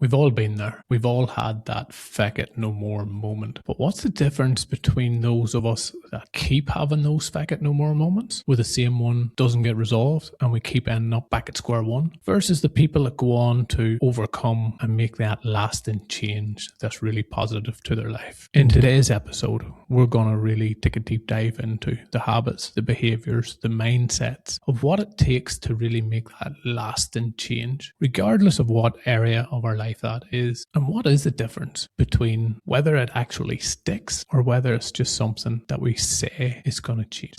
We've all been there. We've all had that feck it no more moment. But what's the difference between those of us that keep having those feck it no more moments, where the same one doesn't get resolved and we keep ending up back at square one, versus the people that go on to overcome and make that lasting change that's really positive to their life? In today's episode, we're going to really take a deep dive into the habits, the behaviors, the mindsets of what it takes to really make that lasting change, regardless of what area of our life that is, and what is the difference between whether it actually sticks or whether it's just something that we say is going to change.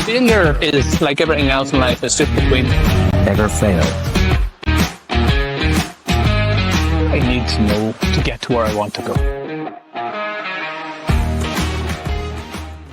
Failure is like everything else in life, it's just between never fail. I need to know to get to where I want to go.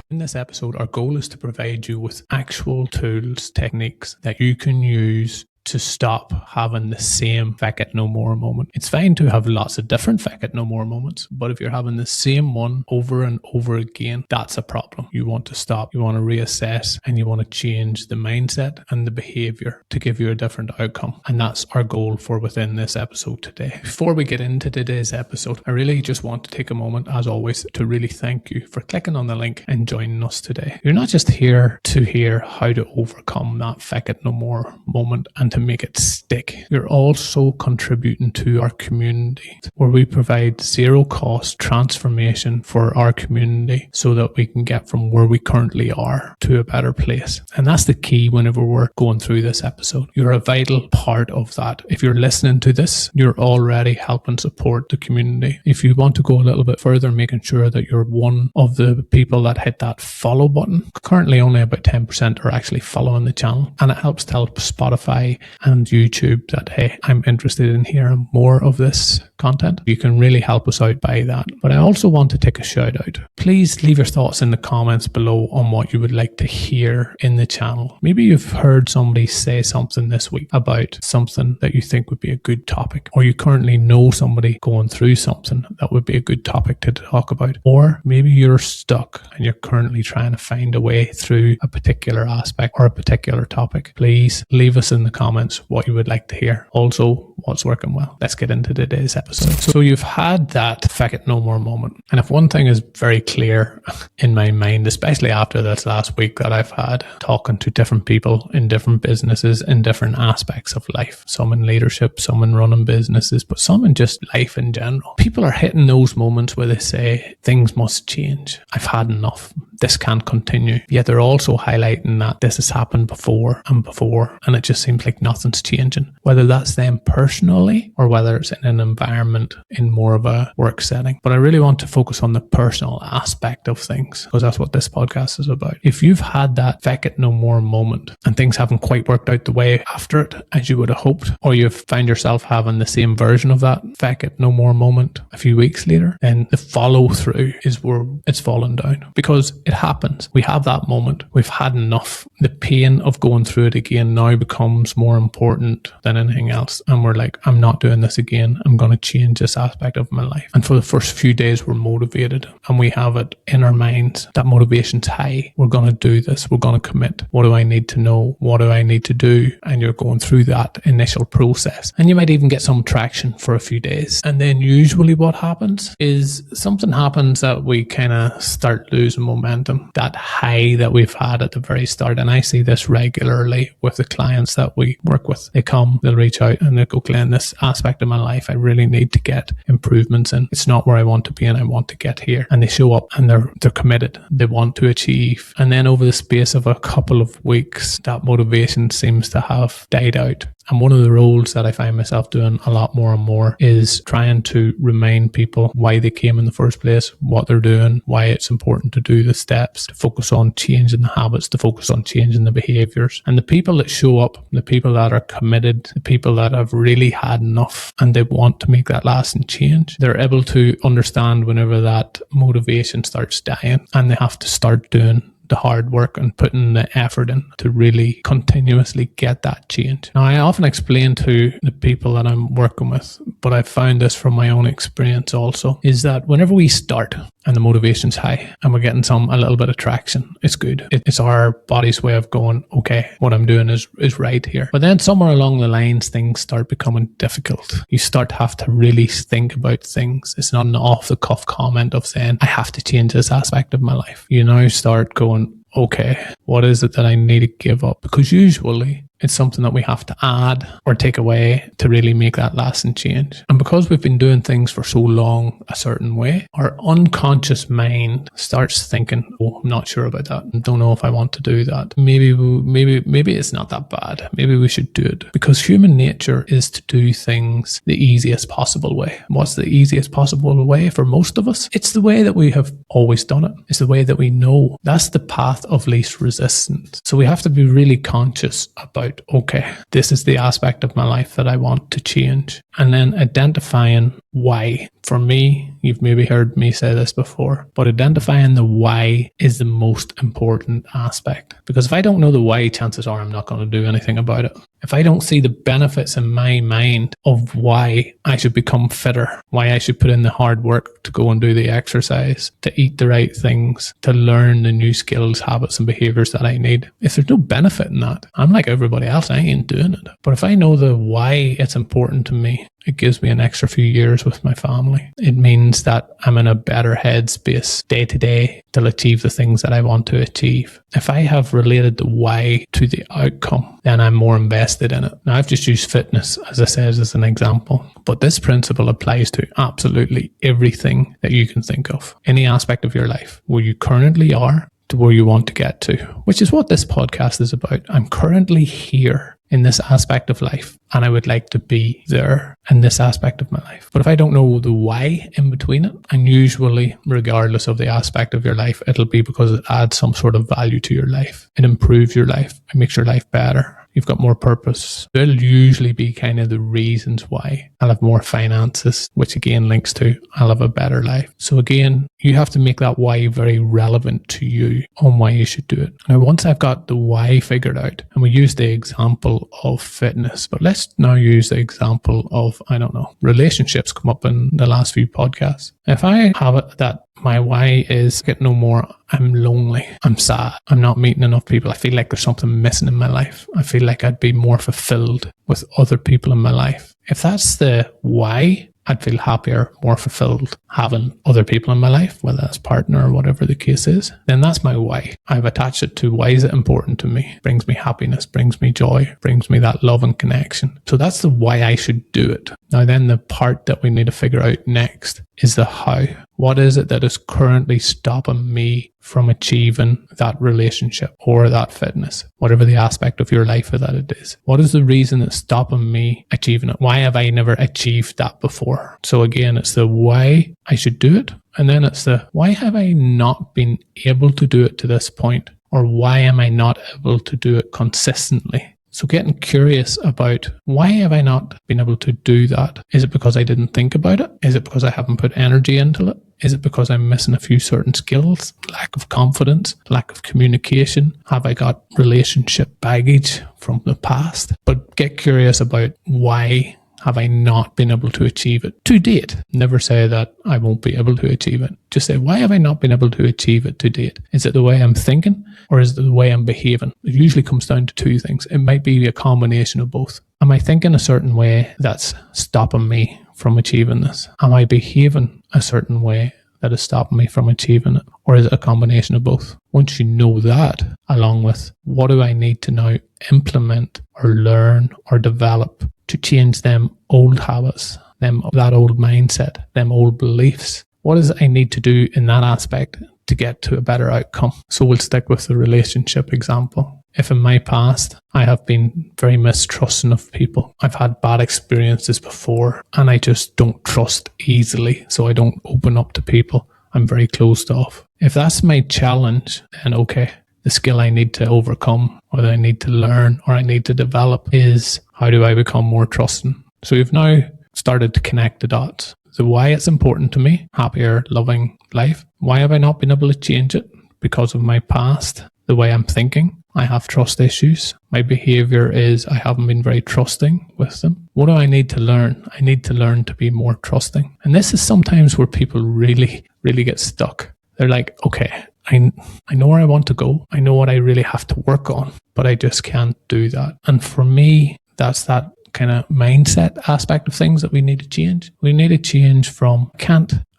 In this episode, our goal is to provide you with actual tools, techniques that you can use to stop having the same feck it no more moment. It's fine to have lots of different feck it no more moments, but if you're having the same one over and over again, that's a problem. You want to stop, you want to reassess, and you want to change the mindset and the behavior to give you a different outcome. And that's our goal for within this episode today. Before we get into today's episode, I really just want to take a moment, as always, to really thank you for clicking on the link and joining us today. You're not just here to hear how to overcome that feck it no more moment and to make it stick. You're also contributing to our community, where we provide zero cost transformation for our community so that we can get from where we currently are to a better place. And that's the key whenever we're going through this episode. You're a vital part of that. If you're listening to this, you're already helping support the community. If you want to go a little bit further, making sure that you're one of the people that hit that follow button. Currently only about 10% are actually following the channel, and it helps tell Spotify and YouTube that, hey, I'm interested in hearing more of this content. You can really help us out by that. But I also want to take a shout out. Please leave your thoughts in the comments below on what you would like to hear in the channel. Maybe you've heard somebody say something this week about something that you think would be a good topic, or you currently know somebody going through something that would be a good topic to talk about, or maybe you're stuck and you're currently trying to find a way through a particular aspect or a particular topic. Please leave us in the comments what you would like to hear. Also, what's working well. Let's get into today's episode. So you've had that feck it no more moment. And if one thing is very clear in my mind, especially after this last week that I've had talking to different people in different businesses, in different aspects of life, some in leadership, some in running businesses, but some in just life in general. People are hitting those moments where they say, things must change. I've had enough. This can't continue. Yet they're also highlighting that this has happened before, and it just seems like nothing's changing. Whether that's them personally or whether it's in an environment in more of a work setting. But I really want to focus on the personal aspect of things, because that's what this podcast is about. If you've had that feck it no more moment and things haven't quite worked out the way after it as you would have hoped, or you've found yourself having the same version of that feck it no more moment a few weeks later, then the follow through is where it's fallen down, because it happens. We have that moment. We've had enough. The pain of going through it again now becomes more important than anything else. And we're like, I'm not doing this again. I'm going to change this aspect of my life. And for the first few days, we're motivated and we have it in our minds. That motivation's high. We're going to do this. We're going to commit. What do I need to know? What do I need to do? And you're going through that initial process. And you might even get some traction for a few days. And then usually what happens is something happens that we kind of start losing momentum. That high that we've had at the very start. And I see this regularly with the clients that we work with. They come, they'll reach out and they'll go, Glenn, this aspect of my life, I really need to get improvements in. It's not where I want to be and I want to get here. And they show up and they're committed. They want to achieve. And then over the space of a couple of weeks, that motivation seems to have died out. And one of the roles that I find myself doing a lot more and more is trying to remind people why they came in the first place, what they're doing, why it's important to do the steps, to focus on changing the habits, to focus on changing the behaviors. And the people that show up, the people that are committed, the people that have really had enough and they want to make that lasting change, they're able to understand whenever that motivation starts dying and they have to start doing the hard work and putting the effort in to really continuously get that change. Now, I often explain to the people that I'm working with but I've found this from my own experience also, is that whenever we start and the motivation's high and we're getting a little bit of traction, it's good. It's our body's way of going, okay, what I'm doing is right here. But then somewhere along the lines, things start becoming difficult. You start to have to really think about things. It's not an off the cuff comment of saying, I have to change this aspect of my life. You now start going, okay, what is it that I need to give up? Because usually it's something that we have to add or take away to really make that lasting change. And because we've been doing things for so long a certain way, our unconscious mind starts thinking, oh, I'm not sure about that. I don't know if I want to do that. Maybe it's not that bad. Maybe we should do it. Because human nature is to do things the easiest possible way. What's the easiest possible way for most of us? It's the way that we have always done it. It's the way that we know. That's the path of least resistance. So we have to be really conscious about, okay, this is the aspect of my life that I want to change. And then identifying why. For me, you've maybe heard me say this before, but identifying the why is the most important aspect. Because if I don't know the why, chances are I'm not going to do anything about it. If I don't see the benefits in my mind of why I should become fitter, why I should put in the hard work to go and do the exercise, to eat the right things, to learn the new skills, habits, and behaviors that I need, if there's no benefit in that, I'm like everybody else, I ain't doing it. But if I know the why it's important to me, it gives me an extra few years with my family. It means that I'm in a better headspace day to day to achieve the things that I want to achieve. If I have related the why to the outcome, then I'm more invested in it. Now, I've just used fitness, as I said, as an example, but this principle applies to absolutely everything that you can think of. Any aspect of your life, where you currently are to where you want to get to, which is what this podcast is about. I'm currently here in this aspect of life, and I would like to be there in this aspect of my life. But if I don't know the why in between it, and usually regardless of the aspect of your life, it'll be because it adds some sort of value to your life. It improves your life. It makes your life better. You've got more purpose. There'll usually be kind of the reasons why. I'll have more finances, which again links to I'll have a better life. So again, you have to make that why very relevant to you on why you should do it. Now, once I've got the why figured out, and we use the example of fitness, but let's now use the example of, I don't know, relationships come up in the last few podcasts. If I have it that my why is Feck It No More, I'm lonely, I'm sad, I'm not meeting enough people, I feel like there's something missing in my life, I feel like I'd be more fulfilled with other people in my life. If that's the why, I'd feel happier, more fulfilled having other people in my life, whether that's partner or whatever the case is, then that's my why. I've attached it to why is it important to me? Brings me happiness, brings me joy, brings me that love and connection. So that's the why I should do it. Now then the part that we need to figure out next is the how. What is it that is currently stopping me from achieving that relationship or that fitness, whatever the aspect of your life that it is? What is the reason that's stopping me achieving it? Why have I never achieved that before? So again, it's the why I should do it. And then it's the why have I not been able to do it to this point? Or why am I not able to do it consistently? So getting curious about why have I not been able to do that? Is it because I didn't think about it? Is it because I haven't put energy into it? Is it because I'm missing a few certain skills? Lack of confidence, lack of communication? Have I got relationship baggage from the past? But get curious about why have I not been able to achieve it to date? Never say that I won't be able to achieve it. Just say, why have I not been able to achieve it to date? Is it the way I'm thinking or is it the way I'm behaving? It usually comes down to two things. It might be a combination of both. Am I thinking a certain way that's stopping me from achieving this? Am I behaving a certain way that is stopping me from achieving it? Or is it a combination of both? Once you know that, along with what do I need to now implement or learn or develop to change them old habits, that old mindset, them old beliefs. What is it I need to do in that aspect to get to a better outcome? So we'll stick with the relationship example. If in my past, I have been very mistrusting of people, I've had bad experiences before, and I just don't trust easily, so I don't open up to people. I'm very closed off. If that's my challenge, then okay, the skill I need to overcome, or that I need to learn, or I need to develop is how do I become more trusting? So you've now started to connect the dots. The why it's important to me, happier, loving life. Why have I not been able to change it? Because of my past, the way I'm thinking. I have trust issues. My behavior is I haven't been very trusting with them. What do I need to learn? I need to learn to be more trusting. And this is sometimes where people really, really get stuck. They're like, okay, I know where I want to go. I know what I really have to work on, but I just can't do that. And for me, that's that kind of mindset aspect of things that we need to change. We need to change from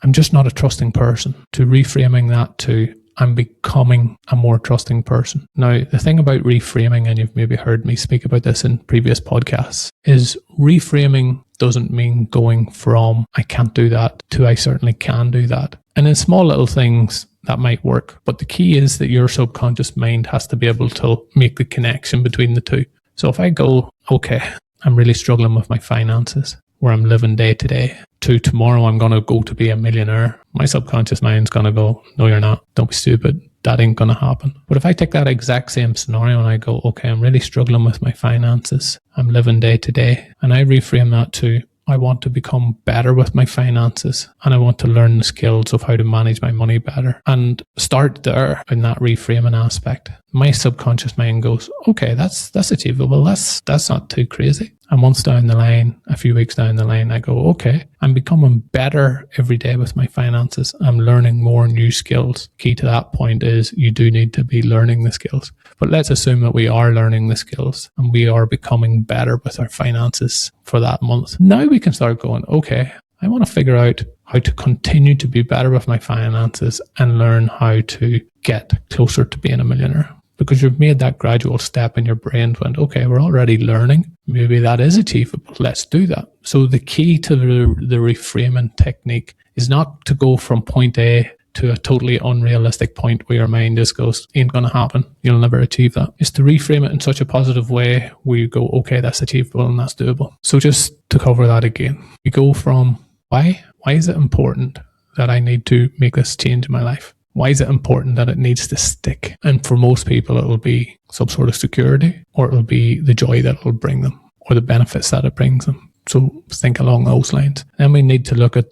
I'm just not a trusting person, to reframing that to I'm becoming a more trusting person. Now, the thing about reframing, and you've maybe heard me speak about this in previous podcasts, is reframing doesn't mean going from I can't do that to I certainly can do that. And in small little things, that might work. But the key is that your subconscious mind has to be able to make the connection between the two. So if I go, okay, I'm really struggling with my finances, where I'm living day to day, to tomorrow I'm going to go to be a millionaire, my subconscious mind's going to go, no, you're not. Don't be stupid. That ain't going to happen. But if I take that exact same scenario and I go, okay, I'm really struggling with my finances, I'm living day to day, and I reframe that to, I want to become better with my finances, and I want to learn the skills of how to manage my money better, and start there in that reframing aspect. My subconscious mind goes, okay, that's achievable. That's not too crazy. And once down the line, a few weeks down the line, I go, okay, I'm becoming better every day with my finances. I'm learning more new skills. Key to that point is you do need to be learning the skills. But let's assume that we are learning the skills and we are becoming better with our finances for that month. Now we can start going, okay, I want to figure out how to continue to be better with my finances and learn how to get closer to being a millionaire. Because you've made that gradual step in your brain, went, okay, we're already learning. Maybe that is achievable. Let's do that. So the key to the reframing technique is not to go from point A to a totally unrealistic point where your mind just goes, ain't going to happen. You'll never achieve that. It's to reframe it in such a positive way where you go, okay, that's achievable and that's doable. So just to cover that again, we go from why? Why is it important that I need to make this change in my life? Why is it important that it needs to stick? And for most people, it will be some sort of security, or it will be the joy that it will bring them, or the benefits that it brings them. So think along those lines. Then we need to look at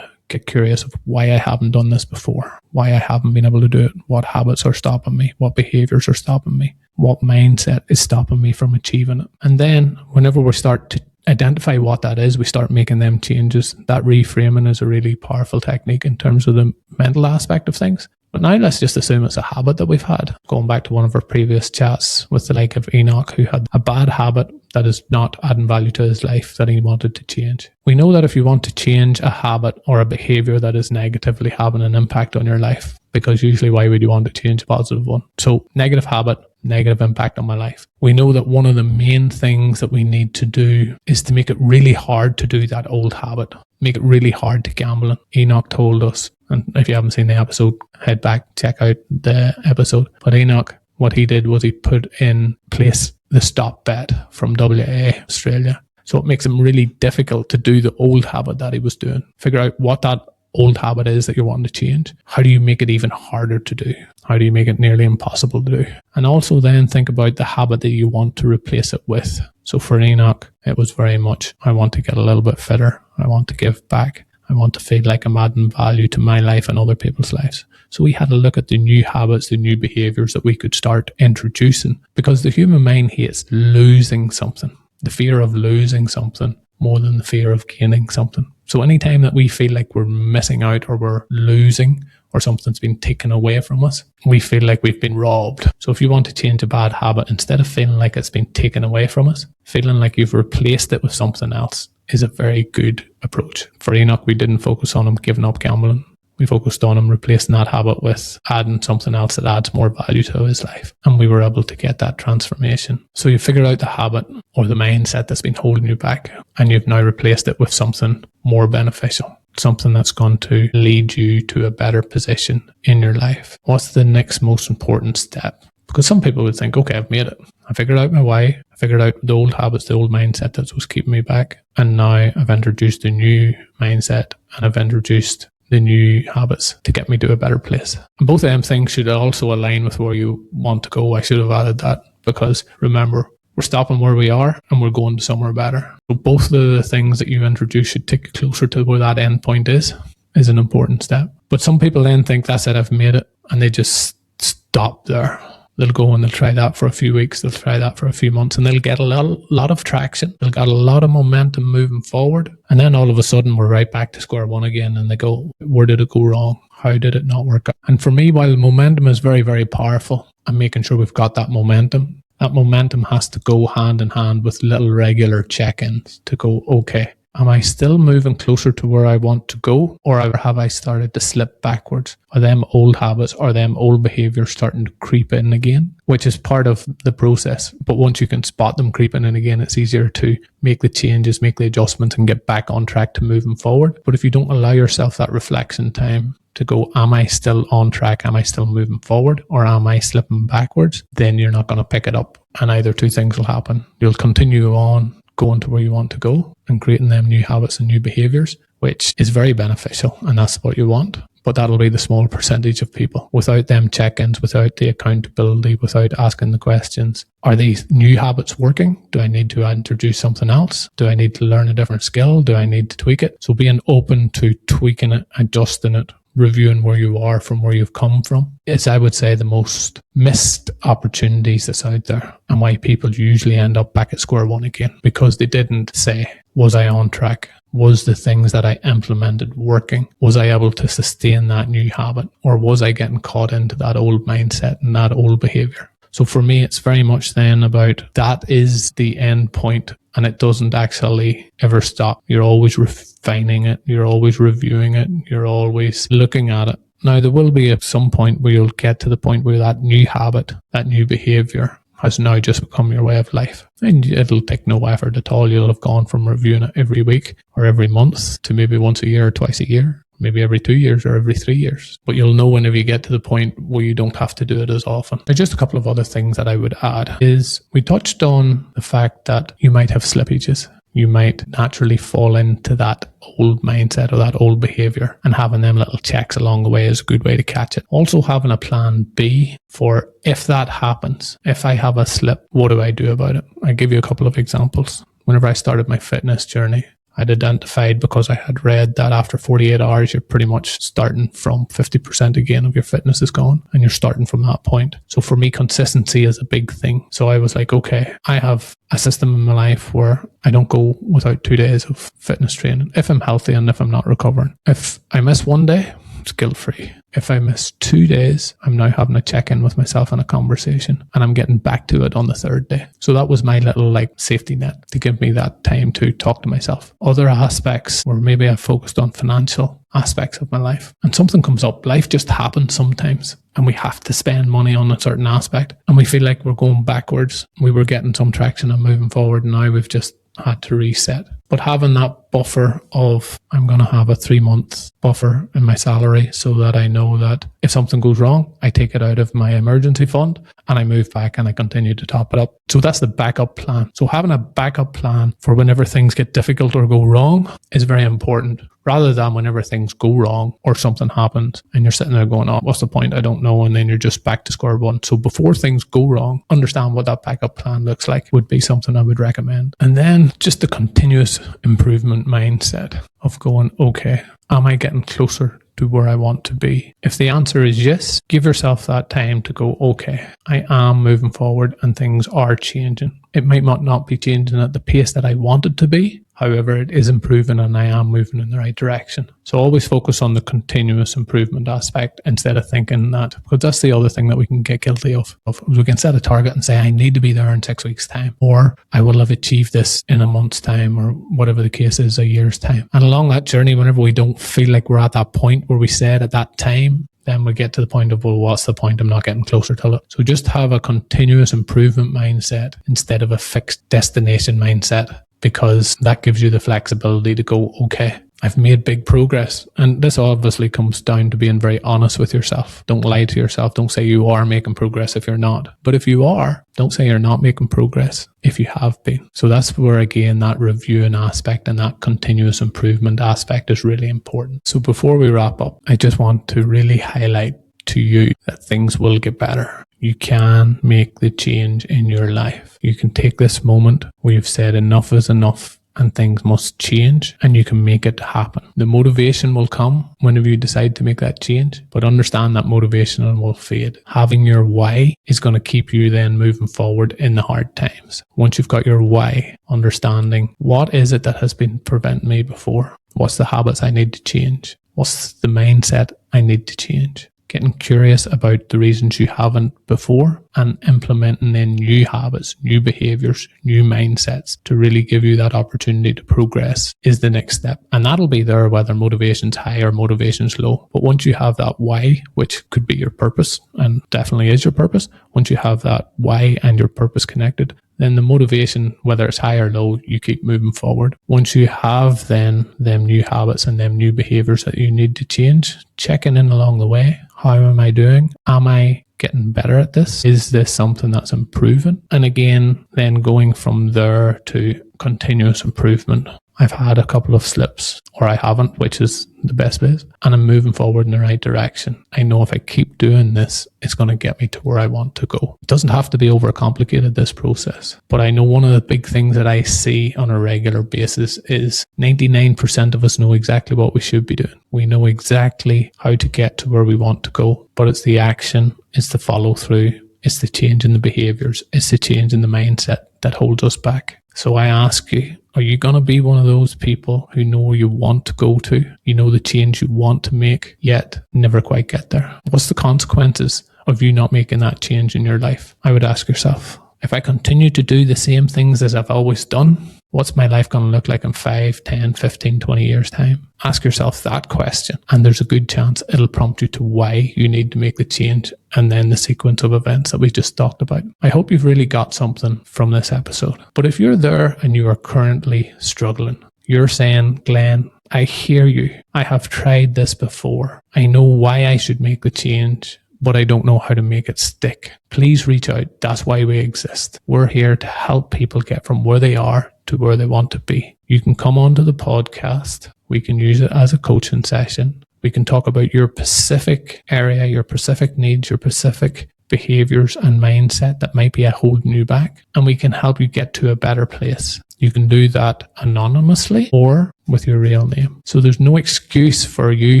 get curious of why I haven't done this before, why I haven't been able to do it, what habits are stopping me, what behaviors are stopping me, what mindset is stopping me from achieving it. And then whenever we start to identify what that is, we start making them changes. That reframing is a really powerful technique in terms of the mental aspect of things. But now let's just assume it's a habit that we've had. Going back to one of our previous chats with the like of Enoch, who had a bad habit that is not adding value to his life that he wanted to change. We know that if you want to change a habit or a behavior that is negatively having an impact on your life, because usually why would you want to change a positive one? So negative habit, negative impact on my life. We know that one of the main things that we need to do is to make it really hard to do that old habit. Make it really hard to gamble. Enoch told us, and if you haven't seen the episode, head back, check out the episode. But Enoch, what he did was he put in place the stop bet from WA, Australia. So it makes him really difficult to do the old habit that he was doing. Figure out what that old habit is that you're wanting to change. How do you make it even harder to do? How do you make it nearly impossible to do? And also then think about the habit that you want to replace it with. So for Enoch, it was very much, I want to get a little bit fitter. I want to give back. I want to feel like I'm adding value to my life and other people's lives. So we had to look at the new habits, the new behaviors that we could start introducing, because the human mind hates losing something. The fear of losing something more than the fear of gaining something. So anytime that we feel like we're missing out or we're losing or something's been taken away from us, we feel like we've been robbed. So if you want to change a bad habit, instead of feeling like it's been taken away from us, feeling like you've replaced it with something else is a very good approach. For Enoch, we didn't focus on him giving up gambling. We focused on him replacing that habit with adding something else that adds more value to his life. And we were able to get that transformation. So you figured out the habit or the mindset that's been holding you back, and you've now replaced it with something more beneficial, something that's going to lead you to a better position in your life. What's the next most important step? Because some people would think, okay, I've made it. I figured out my why. I figured out the old habits, the old mindset that was keeping me back. And now I've introduced a new mindset and I've introduced the new habits to get me to a better place. And both of them things should also align with where you want to go. I should have added that because remember, we're stopping where we are and we're going to somewhere better. So both of the things that you introduce should take you closer to where that end point is an important step. But some people then think that's it, I've made it, and they just stop there. They'll go and they'll try that for a few weeks, they'll try that for a few months, and they'll get a lot of traction. They'll get a lot of momentum moving forward. And then all of a sudden, we're right back to square one again, and they go, where did it go wrong? How did it not work out? And for me, while momentum is very, very powerful, I'm making sure we've got that momentum. That momentum has to go hand in hand with little regular check-ins to go, okay, am I still moving closer to where I want to go, or have I started to slip backwards? Are them old habits, are them old behaviors starting to creep in again? Which is part of the process. But once you can spot them creeping in again, it's easier to make the changes, make the adjustments, and get back on track to moving forward. But if you don't allow yourself that reflection time to go, am I still on track? Am I still moving forward? Or am I slipping backwards? Then you're not going to pick it up. And either two things will happen. You'll continue on going to where you want to go and creating them new habits and new behaviors, which is very beneficial. And that's what you want. But that'll be the small percentage of people. Without them check-ins, without the accountability, without asking the questions, are these new habits working? Do I need to introduce something else? Do I need to learn a different skill? Do I need to tweak it? So being open to tweaking it, adjusting it, reviewing where you are from where you've come from is, I would say, the most missed opportunities that's out there, and why people usually end up back at square one again, because they didn't say, was I on track? Was the things that I implemented working? Was I able to sustain that new habit? Or was I getting caught into that old mindset and that old behavior? So for me, it's very much then about that is the end point, and it doesn't actually ever stop. You're always refining it. You're always reviewing it. You're always looking at it. Now, there will be at some point where you'll get to the point where that new habit, that new behavior has now just become your way of life. And it'll take no effort at all. You'll have gone from reviewing it every week or every month to maybe once a year or twice a year. Maybe every 2 years or every 3 years. But you'll know whenever you get to the point where you don't have to do it as often. There's just a couple of other things that I would add is we touched on the fact that you might have slippages. You might naturally fall into that old mindset or that old behavior, and having them little checks along the way is a good way to catch it. Also having a plan B for if that happens, if I have a slip, what do I do about it? I'll give you a couple of examples. Whenever I started my fitness journey, I'd identified, because I had read that after 48 hours, you're pretty much starting from 50% again of your fitness is gone, and you're starting from that point. So for me, consistency is a big thing. So I was like, okay, I have a system in my life where I don't go without 2 days of fitness training if I'm healthy and if I'm not recovering. If I miss 1 day, it's guilt-free. If I miss 2 days, I'm now having a check-in with myself and a conversation, and I'm getting back to it on the 3rd day. So that was my little safety net to give me that time to talk to myself. Other aspects where maybe I focused on financial aspects of my life, and something comes up. Life just happens sometimes, and we have to spend money on a certain aspect, and we feel like we're going backwards. We were getting some traction and moving forward, and now we've just had to reset. But having that buffer of, I'm going to have a 3-month buffer in my salary so that I know that if something goes wrong, I take it out of my emergency fund and I move back and I continue to top it up. So that's the backup plan. So having a backup plan for whenever things get difficult or go wrong is very important, rather than whenever things go wrong or something happens and you're sitting there going, oh, what's the point? I don't know. And then you're just back to square one. So before things go wrong, understand what that backup plan looks like would be something I would recommend. And then just the continuous improvement mindset of going, okay, am I getting closer to where I want to be? If the answer is yes, give yourself that time to go, okay, I am moving forward and things are changing. It might not be changing at the pace that I want it to be. However, it is improving and I am moving in the right direction. So always focus on the continuous improvement aspect instead of thinking that, because that's the other thing that we can get guilty of. We can set a target and say, I need to be there in 6 weeks' time, or I will have achieved this in a month's time, or whatever the case is, a year's time. And along that journey, whenever we don't feel like we're at that point where we said at that time, then we get to the point of, well, what's the point? I'm not getting closer to it. So just have a continuous improvement mindset instead of a fixed destination mindset, because that gives you the flexibility to go, okay, I've made big progress. And this obviously comes down to being very honest with yourself. Don't lie to yourself. Don't say you are making progress if you're not. But if you are, don't say you're not making progress if you have been. So that's where, again, that reviewing aspect and that continuous improvement aspect is really important. So before we wrap up, I just want to really highlight to you that things will get better. You can make the change in your life. You can take this moment where you've said enough is enough and things must change, and you can make it happen. The motivation will come whenever you decide to make that change, but understand that motivation will fade. Having your why is going to keep you then moving forward in the hard times. Once you've got your why, understanding what is it that has been preventing me before? What's the habits I need to change? What's the mindset I need to change? Getting curious about the reasons you haven't before and implementing then new habits, new behaviors, new mindsets to really give you that opportunity to progress is the next step. And that'll be there whether motivation's high or motivation's low. But once you have that why, which could be your purpose and definitely is your purpose, once you have that why and your purpose connected, then the motivation, whether it's high or low, you keep moving forward. Once you have then them new habits and them new behaviors that you need to change, checking in along the way. How am I doing? Am I getting better at this? Is this something that's improving? And again, then going from there to continuous improvement. I've had a couple of slips, or I haven't, which is the best place, and I'm moving forward in the right direction. I know if I keep doing this, it's going to get me to where I want to go. It doesn't have to be overcomplicated, this process, but I know one of the big things that I see on a regular basis is 99% of us know exactly what we should be doing. We know exactly how to get to where we want to go, but it's the action, it's the follow through, it's the change in the behaviors, it's the change in the mindset that holds us back. So I ask you, are you going to be one of those people who know where you want to go to? You know the change you want to make, yet never quite get there? What's the consequences of you not making that change in your life? I would ask yourself, if I continue to do the same things as I've always done, what's my life going to look like in 5, 10, 15, 20 years' time? Ask yourself that question, and there's a good chance it'll prompt you to why you need to make the change and then the sequence of events that we just talked about. I hope you've really got something from this episode. But if you're there and you are currently struggling, you're saying, Glenn, I hear you. I have tried this before. I know why I should make the change, but I don't know how to make it stick. Please reach out. That's why we exist. We're here to help people get from where they are to where they want to be. You can come onto the podcast. We can use it as a coaching session. We can talk about your specific area, your specific needs, your specific behaviors and mindset that might be holding you back. And we can help you get to a better place. You can do that anonymously or with your real name. So there's no excuse for you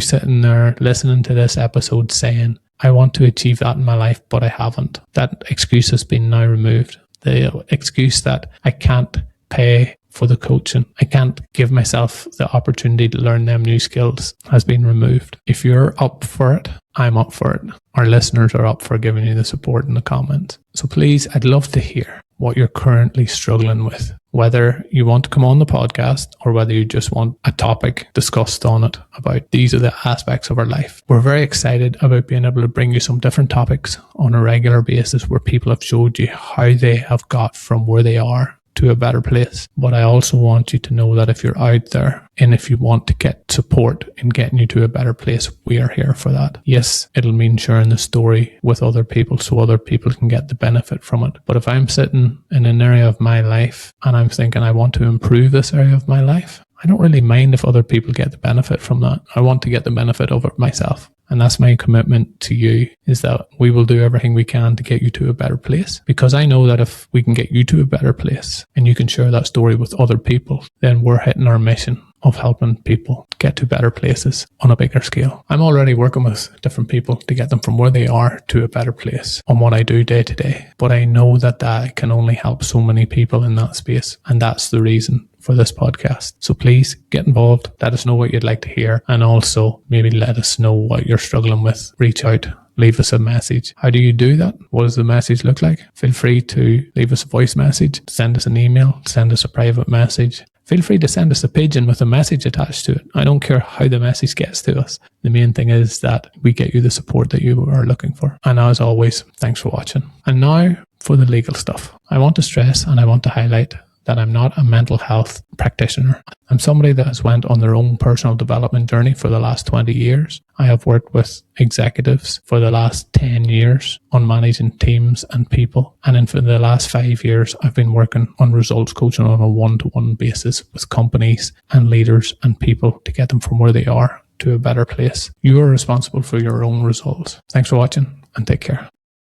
sitting there listening to this episode saying, I want to achieve that in my life, but I haven't. That excuse has been now removed. The excuse that I can't pay for the coaching, I can't give myself the opportunity to learn them new skills has been removed. If you're up for it, I'm up for it. Our listeners are up for giving you the support in the comments. So please, I'd love to hear what you're currently struggling with, whether you want to come on the podcast or whether you just want a topic discussed on it about these are the aspects of our life. We're very excited about being able to bring you some different topics on a regular basis where people have showed you how they have got from where they are to a better place. But I also want you to know that if you're out there and if you want to get support in getting you to a better place, we are here for that. Yes, it'll mean sharing the story with other people so other people can get the benefit from it. But if I'm sitting in an area of my life and I'm thinking I want to improve this area of my life, I don't really mind if other people get the benefit from that. I want to get the benefit of it myself. And that's my commitment to you, is that we will do everything we can to get you to a better place. Because I know that if we can get you to a better place and you can share that story with other people, then we're hitting our mission of helping people get to better places on a bigger scale. I'm already working with different people to get them from where they are to a better place on what I do day to day. But I know that that can only help so many people in that space. And that's the reason for this podcast. So please get involved. Let us know what you'd like to hear. And also maybe let us know what you're struggling with. Reach out. Leave us a message. How do you do that? What does the message look like? Feel free to leave us a voice message, send us an email, send us a private message. Feel free to send us a pigeon with a message attached to it. I don't care how the message gets to us. The main thing is that we get you the support that you are looking for. And as always, thanks for watching. And now for the legal stuff. I want to stress and I want to highlight that I'm not a mental health practitioner. I'm somebody that has went on their own personal development journey for the last 20 years. I have worked with executives for the last 10 years on managing teams and people. And for the last 5 years, I've been working on results coaching on a one-to-one basis with companies and leaders and people to get them from where they are to a better place. You are responsible for your own results. Thanks for watching and take care.